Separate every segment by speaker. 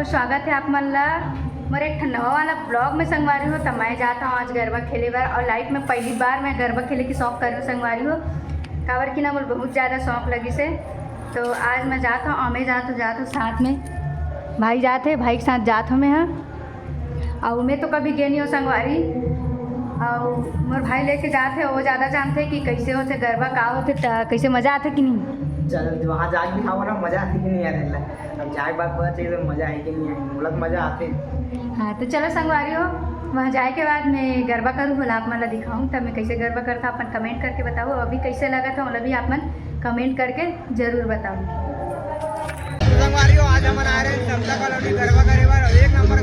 Speaker 1: स्वागत है आप मन ला मेरे एक नवा वाला ब्लॉग में संगवारी हो। तो मैं जाता हूँ आज गरबा खेले बार और लाइफ में पहली बार मैं गरबा खेले की शौक कर रही हूँ संगवारी हो। काबर की ना मुझे बहुत ज़्यादा शौक लगी से। तो आज मैं जाता हूँ मैं जाता हूँ साथ में भाई जाते भाई के साथ जात हूँ मैं हाँ। और मैं तो कभी गए नहीं हो संगवारी और मोर भाई लेके जाते वो ज़्यादा जानते कि कैसे होते गरबा का होते कैसे मज़ा आते कि नहीं।
Speaker 2: चल वहाँ जाके दिखाओ ना मज़ा आती कि नहीं आने। अब जाए बात पता चलिए तो मज़ा आई कि नहीं आई बोला तो मज़ा आते।
Speaker 1: हाँ तो चलो संगवारी हो वहाँ जाए के बाद मैं गरबा करूँ बोला आप मतलब दिखाऊँ तब मैं कैसे गरबा करता अपन कमेंट करके बताओ अभी कैसे लगा था मतलब भी आप मन कमेंट करके ज़रूर बताओ।
Speaker 2: संगवारी हो आज हम आ रहे हैं समता कॉलोनी गरबा करे बार एक नंबर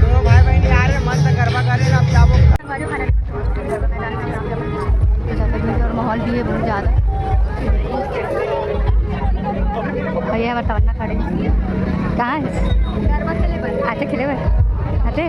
Speaker 2: दोनों भाई बहन आ रहे हैं मस्त गरबा करे अब जाओ
Speaker 1: और माहौल भी है बहुत ज़्यादा। भैया बताओ ना खड़े कहाँ है आते खेले आते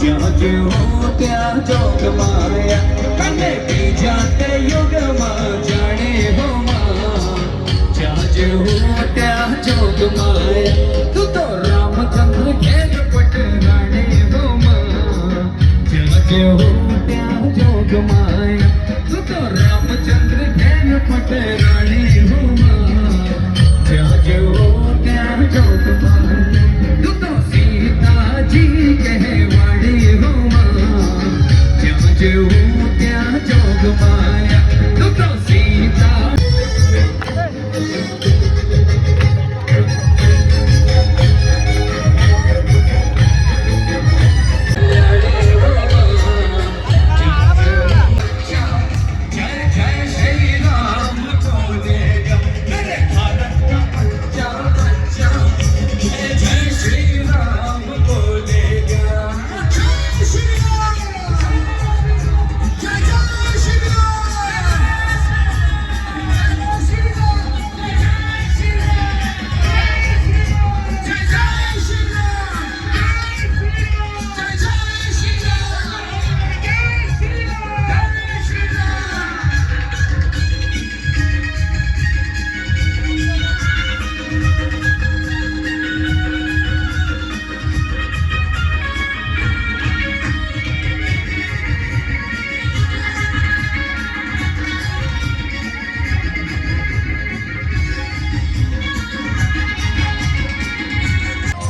Speaker 3: ज्यां हो त्या जोग माया कने की जाते युग मां जाने हो मां ज्यां हो त्या जोग माया तू तो रामचंद्र घेर पटराणे हो मां ज्यां हो त्या जोग माया तू तो रामचंद्र घेर पटराणे हो मां ज्यां हो त्या जोग माया तू तो सीता जी कहवाड़ी हो मां ज्यां हो त्या जोग माया तू तो सीता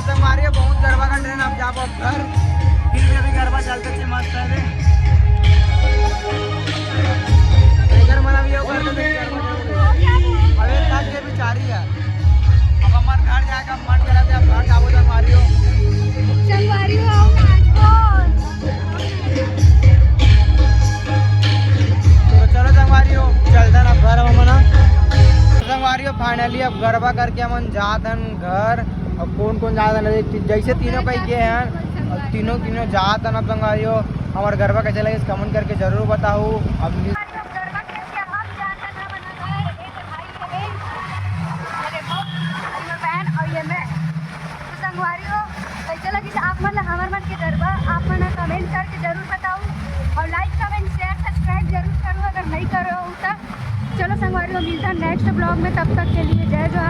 Speaker 2: संगवारी बहुत गरबा का ट्रेन अब जाबो घर फिर भी अभी गरबा चलते थे मस्त है इधर मना भी होगा तो अबे तक के बिचारी है अब हमार घर जाके मन करा थे अब घर जाबो संगवारी हो तो चलो संगवारी हो चलता ना घर हम मना संगवारी हो फाइनली अब गरबा करके हम जातन घर। अब कौन कौन जाता है जैसे तीनों कहीं के हैं और तीनों जाता ना संगवारी हो हमारे गरबा कैसे लगे कमेंट करके जरूर बताओ। अब
Speaker 1: कैसे लगी आप मतलब हमारे मन के गरबा आप मना कमेंट करके जरूर बताओ और लाइक कमेंट शेयर सब्सक्राइब जरूर करो अगर नहीं करो तो। चलो संगवारी मिलता है नेक्स्ट ब्लॉग में, तब तक के लिए जय जवान।